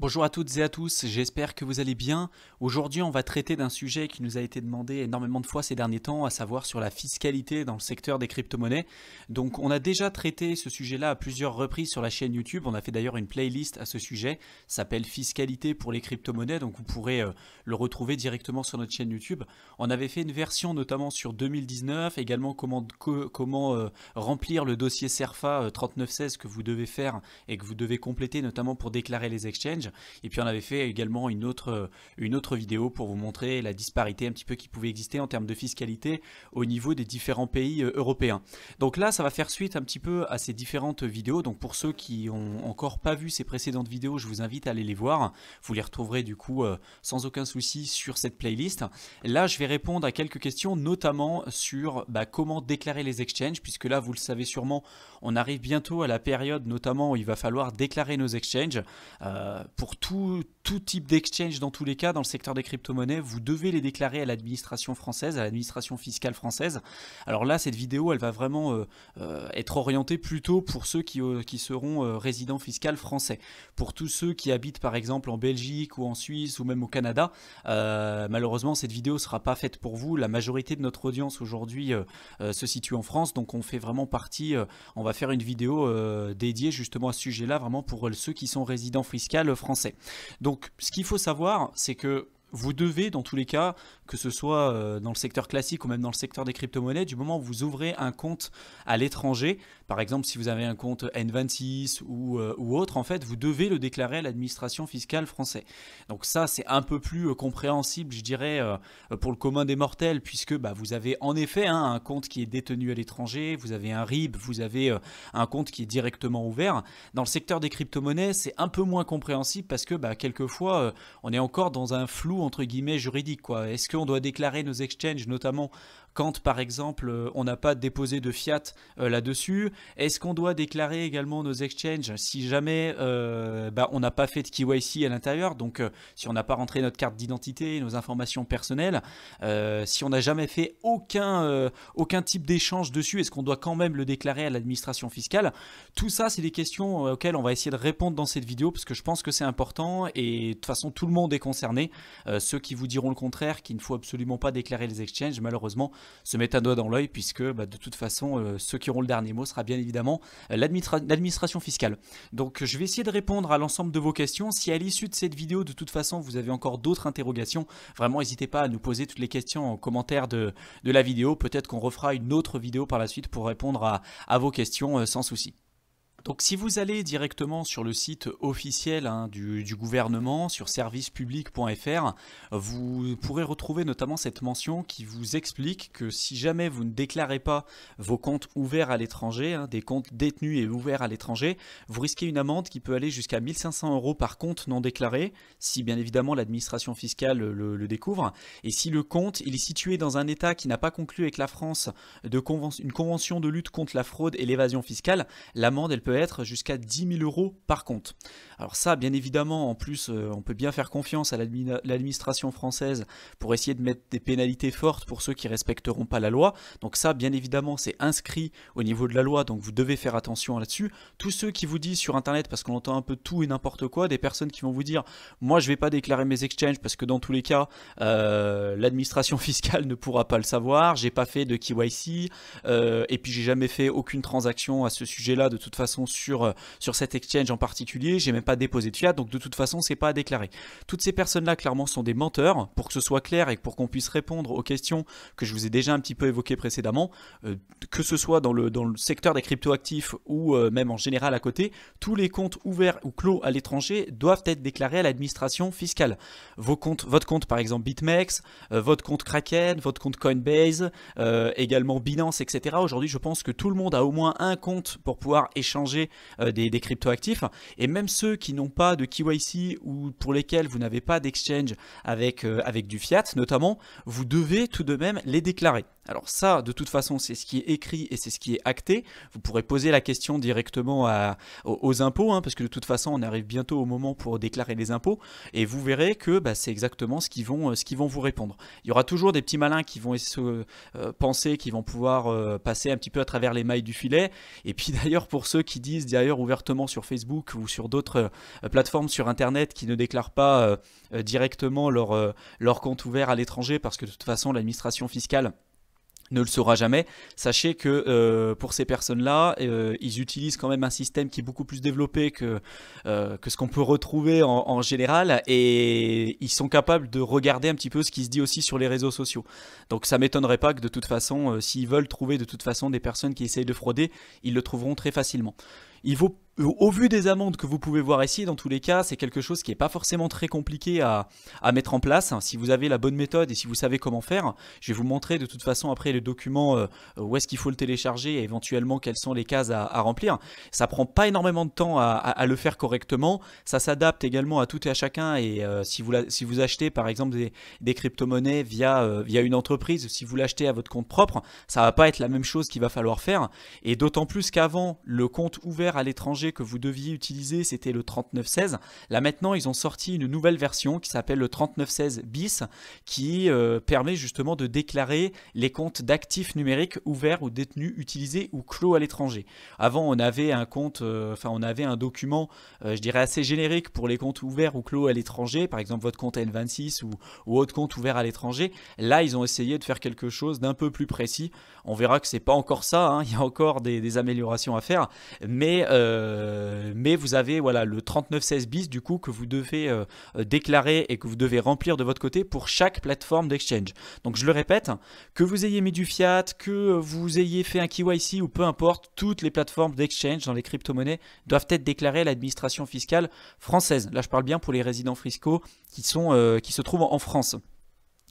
Bonjour à toutes et à tous, j'espère que vous allez bien. Aujourd'hui, on va traiter d'un sujet qui nous a été demandé énormément de fois ces derniers temps, à savoir sur la fiscalité dans le secteur des crypto-monnaies. Donc, on a déjà traité ce sujet-là à plusieurs reprises sur la chaîne YouTube. On a fait d'ailleurs une playlist à ce sujet, ça s'appelle Fiscalité pour les crypto-monnaies, donc vous pourrez le retrouver directement sur notre chaîne YouTube. On avait fait une version notamment sur 2019, également comment remplir le dossier CERFA 3916 que vous devez faire et que vous devez compléter notamment pour déclarer les exchanges. Et puis on avait fait également une autre vidéo pour vous montrer la disparité un petit peu qui pouvait exister en termes de fiscalité au niveau des différents pays européens. Donc là, ça va faire suite un petit peu à ces différentes vidéos. Donc pour ceux qui n'ont encore pas vu ces précédentes vidéos, je vous invite à aller les voir. Vous les retrouverez du coup sans aucun souci sur cette playlist. Là, je vais répondre à quelques questions, notamment sur comment déclarer les exchanges, puisque là, vous le savez sûrement, on arrive bientôt à la période notamment où il va falloir déclarer nos exchanges. Pour tout type d'exchange dans tous les cas, dans le secteur des crypto-monnaies, vous devez les déclarer à l'administration française, à l'administration fiscale française. Alors là, cette vidéo, elle va vraiment être orientée plutôt pour ceux qui seront résidents fiscaux français. Pour tous ceux qui habitent par exemple en Belgique ou en Suisse ou même au Canada, malheureusement, cette vidéo ne sera pas faite pour vous. La majorité de notre audience aujourd'hui se situe en France, donc on fait vraiment partie, on va faire une vidéo dédiée justement à ce sujet-là, vraiment pour ceux qui sont résidents fiscaux français. Donc ce qu'il faut savoir, c'est que vous devez, dans tous les cas, que ce soit dans le secteur classique ou même dans le secteur des crypto-monnaies, du moment où vous ouvrez un compte à l'étranger, par exemple si vous avez un compte N26 ou autre, en fait, vous devez le déclarer à l'administration fiscale française. Donc ça, c'est un peu plus compréhensible, je dirais, pour le commun des mortels, puisque vous avez en effet un compte qui est détenu à l'étranger, vous avez un RIB, vous avez un compte qui est directement ouvert. Dans le secteur des crypto-monnaies, c'est un peu moins compréhensible parce que quelquefois, on est encore dans un flou entre guillemets juridique, quoi. Est-ce qu'on doit déclarer nos exchanges, notamment quand par exemple on n'a pas déposé de fiat là-dessus? Est-ce qu'on doit déclarer également nos exchanges si jamais on n'a pas fait de KYC à l'intérieur, donc si on n'a pas rentré notre carte d'identité, nos informations personnelles, si on n'a jamais fait aucun type d'échange dessus, est-ce qu'on doit quand même le déclarer à l'administration fiscale? Tout ça, c'est des questions auxquelles on va essayer de répondre dans cette vidéo parce que je pense que c'est important et de toute façon tout le monde est concerné. Ceux qui vous diront le contraire, qu'il ne faut absolument pas déclarer les exchanges, malheureusement, se mettent un doigt dans l'œil puisque de toute façon, ceux qui auront le dernier mot sera bien évidemment l'administration fiscale. Donc je vais essayer de répondre à l'ensemble de vos questions. Si à l'issue de cette vidéo, de toute façon, vous avez encore d'autres interrogations, vraiment n'hésitez pas à nous poser toutes les questions en commentaire de la vidéo. Peut-être qu'on refera une autre vidéo par la suite pour répondre à vos questions sans souci. Donc si vous allez directement sur le site officiel du gouvernement, sur servicepublic.fr, vous pourrez retrouver notamment cette mention qui vous explique que si jamais vous ne déclarez pas vos comptes ouverts à l'étranger, des comptes détenus et ouverts à l'étranger, vous risquez une amende qui peut aller jusqu'à 1 500 € par compte non déclaré, si bien évidemment l'administration fiscale le découvre. Et si le compte il est situé dans un État qui n'a pas conclu avec la France une convention de lutte contre la fraude et l'évasion fiscale, l'amende elle peut être jusqu'à 10 000 € par compte. Alors ça, bien évidemment, en plus, on peut bien faire confiance à l'administration française pour essayer de mettre des pénalités fortes pour ceux qui ne respecteront pas la loi. Donc ça, bien évidemment, c'est inscrit au niveau de la loi, donc vous devez faire attention là-dessus. Tous ceux qui vous disent sur Internet, parce qu'on entend un peu tout et n'importe quoi, des personnes qui vont vous dire « moi, je ne vais pas déclarer mes exchanges parce que dans tous les cas, l'administration fiscale ne pourra pas le savoir, j'ai pas fait de KYC, et puis j'ai jamais fait aucune transaction à ce sujet-là de toute façon sur cet exchange en particulier, j'ai même pas déposé de fiat, donc de toute façon c'est pas à déclarer. Toutes ces personnes-là clairement sont des menteurs. Pour que ce soit clair et pour qu'on puisse répondre aux questions que je vous ai déjà un petit peu évoquées précédemment, que ce soit dans le secteur des cryptoactifs ou même en général à côté, tous les comptes ouverts ou clos à l'étranger doivent être déclarés à l'administration fiscale. Votre compte par exemple BitMEX, votre compte Kraken, votre compte Coinbase, également Binance, etc. Aujourd'hui je pense que tout le monde a au moins un compte pour pouvoir échanger des cryptoactifs, et même ceux qui n'ont pas de KYC ou pour lesquels vous n'avez pas d'exchange avec du fiat notamment, vous devez tout de même les déclarer. Alors ça, de toute façon, c'est ce qui est écrit et c'est ce qui est acté. Vous pourrez poser la question directement aux impôts, parce que de toute façon, on arrive bientôt au moment pour déclarer les impôts, et vous verrez que c'est exactement ce qu'ils vont vous répondre. Il y aura toujours des petits malins qui vont penser qu'ils vont pouvoir passer un petit peu à travers les mailles du filet, et puis d'ailleurs pour ceux qui disent d'ailleurs ouvertement sur Facebook ou sur d'autres plateformes sur Internet qui ne déclarent pas directement leur compte ouvert à l'étranger parce que de toute façon l'administration fiscale ne le saura jamais. Sachez que pour ces personnes-là, ils utilisent quand même un système qui est beaucoup plus développé que ce qu'on peut retrouver en général, et ils sont capables de regarder un petit peu ce qui se dit aussi sur les réseaux sociaux. Donc ça m'étonnerait pas que de toute façon, s'ils veulent trouver de toute façon des personnes qui essayent de frauder, ils le trouveront très facilement. Au vu des amendes que vous pouvez voir ici, dans tous les cas, c'est quelque chose qui n'est pas forcément très compliqué à mettre en place. Si vous avez la bonne méthode et si vous savez comment faire, je vais vous montrer de toute façon après le document où est-ce qu'il faut le télécharger et éventuellement quelles sont les cases à remplir. Ça prend pas énormément de temps à le faire correctement. Ça s'adapte également à tout et à chacun, et si vous achetez par exemple des crypto-monnaies via une entreprise, si vous l'achetez à votre compte propre, ça va pas être la même chose qu'il va falloir faire. Et d'autant plus qu'avant, le compte ouvert à l'étranger que vous deviez utiliser, c'était le 3916. Là maintenant, ils ont sorti une nouvelle version qui s'appelle le 3916 bis, qui permet justement de déclarer les comptes d'actifs numériques ouverts ou détenus, utilisés ou clos à l'étranger. Avant, on avait un compte, on avait un document, je dirais assez générique pour les comptes ouverts ou clos à l'étranger, par exemple votre compte N26 ou autre compte ouvert à l'étranger. Là, ils ont essayé de faire quelque chose d'un peu plus précis. On verra que c'est pas encore ça, hein. Il y a encore des améliorations à faire, mais vous avez voilà le 3916 bis du coup que vous devez déclarer et que vous devez remplir de votre côté pour chaque plateforme d'exchange. Donc je le répète, que vous ayez mis du fiat, que vous ayez fait un KYC ou peu importe, toutes les plateformes d'exchange dans les crypto-monnaies doivent être déclarées à l'administration fiscale française. Là je parle bien pour les résidents fiscaux qui se trouvent en France.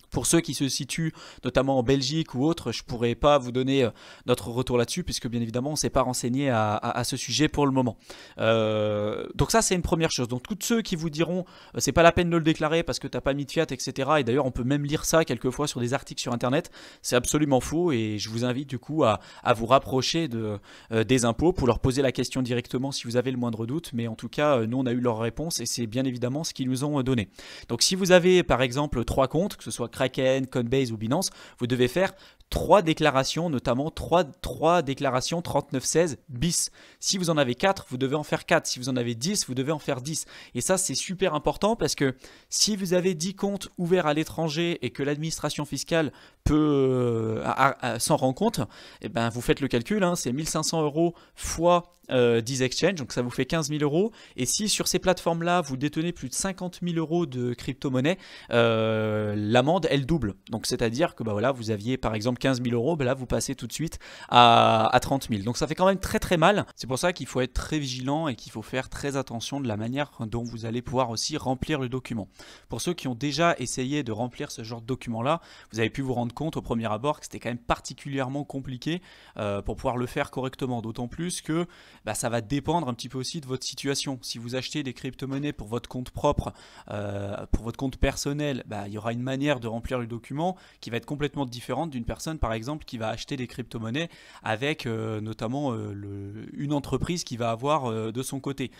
Pour ceux qui se situent notamment en Belgique ou autre, je ne pourrais pas vous donner notre retour là-dessus puisque bien évidemment on ne s'est pas renseigné à ce sujet pour le moment. Donc ça c'est une première chose. Donc tous ceux qui vous diront c'est pas la peine de le déclarer parce que tu n'as pas mis de fiat, etc. Et d'ailleurs on peut même lire ça quelquefois sur des articles sur internet, c'est absolument faux, et je vous invite du coup à vous rapprocher des impôts pour leur poser la question directement si vous avez le moindre doute. Mais en tout cas nous on a eu leur réponse et c'est bien évidemment ce qu'ils nous ont donné. Donc si vous avez par exemple 3 comptes, que ce soit Kraken, Coinbase ou Binance, vous devez faire 3 déclarations, notamment 3 déclarations 3916 bis. Si vous en avez 4, vous devez en faire 4. Si vous en avez 10, vous devez en faire 10. Et ça, c'est super important parce que si vous avez 10 comptes ouverts à l'étranger et que l'administration fiscale s'en rend compte, eh ben, vous faites le calcul, hein, c'est 1500 € fois 10 exchanges, donc ça vous fait 15 000 €. Et si sur ces plateformes-là, vous détenez plus de 50 000 € de crypto-monnaie, l'amende, elle double. Donc c'est-à-dire que bah, voilà, vous aviez par exemple 15 000 €, bah, là vous passez tout de suite à 30 000. Donc ça fait quand même très très mal. C'est pour ça qu'il faut être très vigilant et qu'il faut faire très attention de la manière dont vous allez pouvoir aussi remplir le document. Pour ceux qui ont déjà essayé de remplir ce genre de document-là, vous avez pu vous rendre compte au premier abord que c'était quand même particulièrement compliqué pour pouvoir le faire correctement. D'autant plus que bah, ça va dépendre un petit peu aussi de votre situation. Si vous achetez des crypto-monnaies pour votre compte propre, pour votre compte personnel, bah, il y aura une manière de remplir le document qui va être complètement différente d'une personne par exemple qui va acheter des crypto-monnaies avec notamment une entreprise qui va avoir de son côté.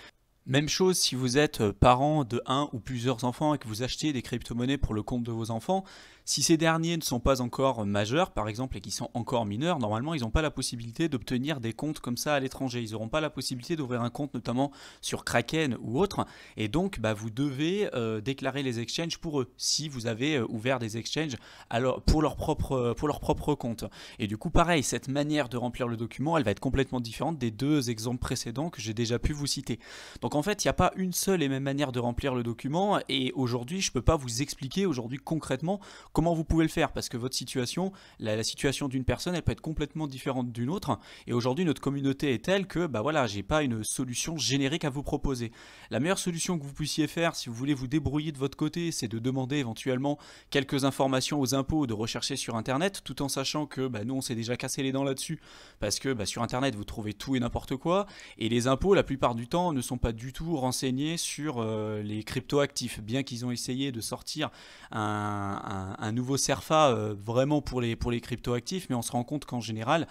Même chose si vous êtes parent de un ou plusieurs enfants et que vous achetez des crypto-monnaies pour le compte de vos enfants. Si ces derniers ne sont pas encore majeurs, par exemple, et qui sont encore mineurs, normalement, ils n'ont pas la possibilité d'obtenir des comptes comme ça à l'étranger. Ils n'auront pas la possibilité d'ouvrir un compte, notamment sur Kraken ou autre. Et donc, bah, vous devez déclarer les exchanges pour eux, si vous avez ouvert des exchanges pour leur propre compte. Et du coup, pareil, cette manière de remplir le document, elle va être complètement différente des 2 exemples précédents que j'ai déjà pu vous citer. Donc, en fait, il n'y a pas une seule et même manière de remplir le document. Et aujourd'hui, je ne peux pas vous expliquer concrètement comment vous pouvez le faire, parce que votre situation, la situation d'une personne, elle peut être complètement différente d'une autre. Et aujourd'hui, notre communauté est telle que, bah voilà, j'ai pas une solution générique à vous proposer. La meilleure solution que vous puissiez faire, si vous voulez vous débrouiller de votre côté, c'est de demander éventuellement quelques informations aux impôts, de rechercher sur Internet, tout en sachant que bah, nous, on s'est déjà cassé les dents là-dessus, parce que bah, sur Internet, vous trouvez tout et n'importe quoi. Et les impôts, la plupart du temps, ne sont pas du tout renseignés sur les crypto-actifs, bien qu'ils ont essayé de sortir un nouveau CERFA vraiment pour les crypto-actifs, mais on se rend compte qu'en général,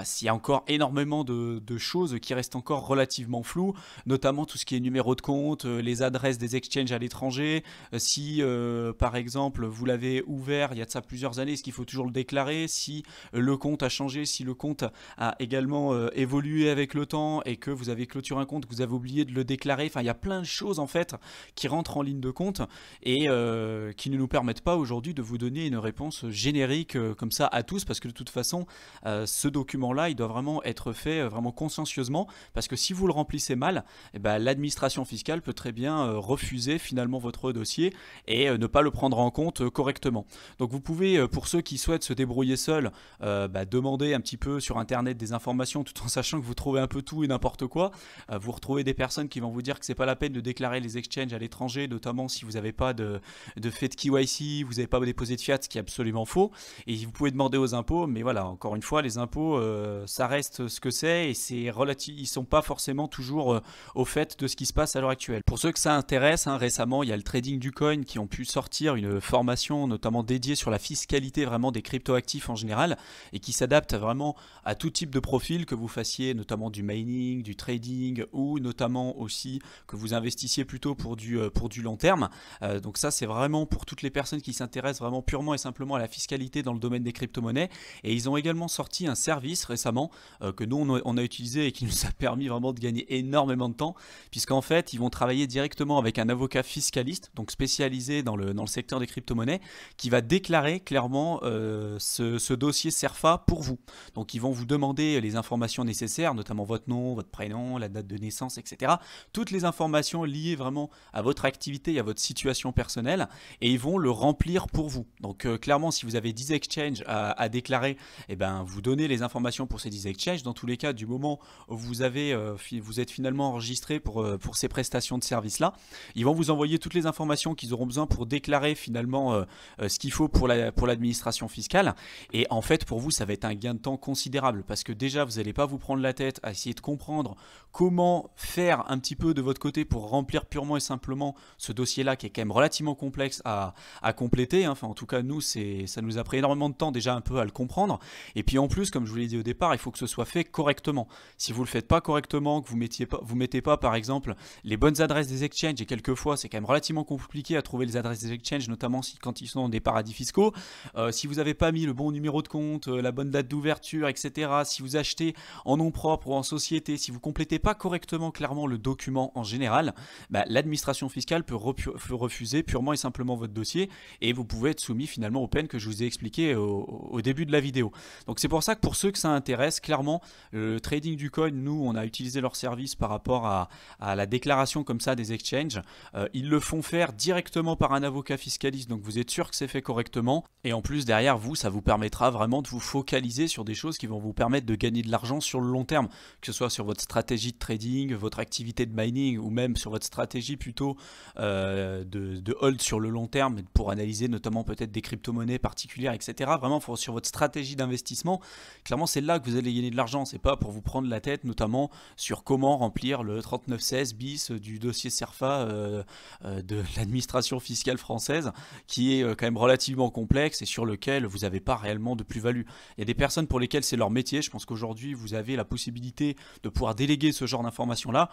s'il y a encore énormément de choses qui restent encore relativement floues, notamment tout ce qui est numéro de compte, les adresses des exchanges à l'étranger. Si par exemple vous l'avez ouvert il y a de ça plusieurs années, est-ce qu'il faut toujours le déclarer? Si le compte a changé, si le compte a également évolué avec le temps et que vous avez clôturé un compte, que vous avez oublié de le déclarer. Enfin, il y a plein de choses en fait qui rentrent en ligne de compte et qui ne nous permettent pas aujourd'hui de vous donner une réponse générique comme ça à tous, parce que de toute façon ce document-là, il doit vraiment être fait vraiment consciencieusement, parce que si vous le remplissez mal, l'administration fiscale peut très bien refuser finalement votre dossier et ne pas le prendre en compte correctement. Donc vous pouvez, pour ceux qui souhaitent se débrouiller seuls, demander un petit peu sur internet des informations, tout en sachant que vous trouvez un peu tout et n'importe quoi. Vous retrouvez des personnes qui vont vous dire que c'est pas la peine de déclarer les exchanges à l'étranger, notamment si vous n'avez pas de fait de KYC, vous n'avez pas déposé de fiat, ce qui est absolument faux. Et vous pouvez demander aux impôts, mais voilà, encore une fois, les impôts, ça reste ce que c'est, et c'est relatif, ils sont pas forcément toujours au fait de ce qui se passe à l'heure actuelle. Pour ceux que ça intéresse, récemment, il y a le trading du coin qui ont pu sortir une formation notamment dédiée sur la fiscalité vraiment des cryptoactifs en général, et qui s'adapte vraiment à tout type de profil, que vous fassiez notamment du mining, du trading, ou notamment aussi que vous investissiez plutôt pour du long terme. Donc ça, c'est vraiment pour toutes les personnes qui s'intéressent vraiment purement et simplement à la fiscalité dans le domaine des crypto-monnaies. Et ils ont également sorti un service récemment que nous on a utilisé et qui nous a permis vraiment de gagner énormément de temps, puisqu'en fait ils vont travailler directement avec un avocat fiscaliste, donc spécialisé dans le secteur des crypto-monnaies, qui va déclarer clairement ce dossier CERFA pour vous. Donc ils vont vous demander les informations nécessaires, notamment votre nom, votre prénom, la date de naissance, etc. Toutes les informations liées vraiment à votre activité et à votre situation personnelle, et ils vont le remplir pour vous. Donc clairement, si vous avez 10 exchanges à déclarer, vous donnez les informations pour ces 10 exchanges. Dans tous les cas, du moment où vous êtes finalement enregistré pour ces prestations de services là, ils vont vous envoyer toutes les informations qu'ils auront besoin pour déclarer finalement ce qu'il faut pour l'administration fiscale. Et en fait, pour vous, ça va être un gain de temps considérable, parce que déjà, vous n'allez pas vous prendre la tête à essayer de comprendre comment faire un petit peu de votre côté pour remplir purement et simplement ce dossier-là, qui est quand même relativement complexe à compléter. Enfin, en tout cas, nous, ça nous a pris énormément de temps déjà un peu à le comprendre. Et puis en plus, comme je vous l'ai dit au départ, il faut que ce soit fait correctement. Si vous ne le faites pas correctement, que vous mettez pas par exemple les bonnes adresses des exchanges, et quelquefois c'est quand même relativement compliqué à trouver les adresses des exchanges, notamment quand ils sont dans des paradis fiscaux. Si vous n'avez pas mis le bon numéro de compte, la bonne date d'ouverture, etc. Si vous achetez en nom propre ou en société, si vous complétez pas correctement clairement le document en général, l'administration fiscale peut refuser purement et simplement votre dossier, et vous pouvez être soumis finalement aux peines que je vous ai expliquées au début de la vidéo. Donc c'est pour ça que pour ceux que ça intéresse, clairement, le trading du coin, nous on a utilisé leur service par rapport à la déclaration comme ça des exchanges. Ils le font faire directement par un avocat fiscaliste, donc vous êtes sûr que c'est fait correctement, et en plus derrière vous, ça vous permettra vraiment de vous focaliser sur des choses qui vont vous permettre de gagner de l'argent sur le long terme, que ce soit sur votre stratégie de trading, votre activité de mining, ou même sur votre stratégie plutôt de hold sur le long terme, pour analyser notamment peut-être des crypto-monnaies particulières, etc. Vraiment sur votre stratégie d'investissement, clairement c'est là que vous allez gagner de l'argent. C'est pas pour vous prendre la tête notamment sur comment remplir le 3916 bis du dossier CERFA de l'administration fiscale française, qui est quand même relativement complexe et sur lequel vous n'avez pas réellement de plus-value. Il y a des personnes pour lesquelles c'est leur métier. Je pense qu'aujourd'hui vous avez la possibilité de pouvoir déléguer ce genre d'informations là.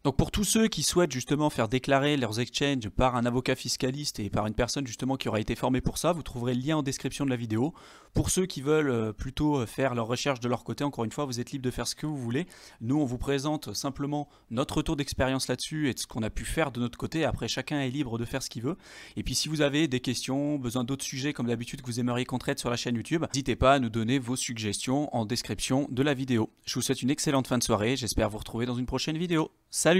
Donc pour tous ceux qui souhaitent justement faire déclarer leurs exchanges par un avocat fiscaliste et par une personne justement qui aura été formée pour ça, vous trouverez le lien en description de la vidéo. Pour ceux qui veulent plutôt faire leurs recherches de leur côté, encore une fois, vous êtes libre de faire ce que vous voulez. Nous, on vous présente simplement notre retour d'expérience là-dessus et de ce qu'on a pu faire de notre côté. Après, chacun est libre de faire ce qu'il veut. Et puis si vous avez des questions, besoin d'autres sujets comme d'habitude que vous aimeriez qu'on traite sur la chaîne YouTube, n'hésitez pas à nous donner vos suggestions en description de la vidéo. Je vous souhaite une excellente fin de soirée, j'espère vous retrouver dans une prochaine vidéo. Salut!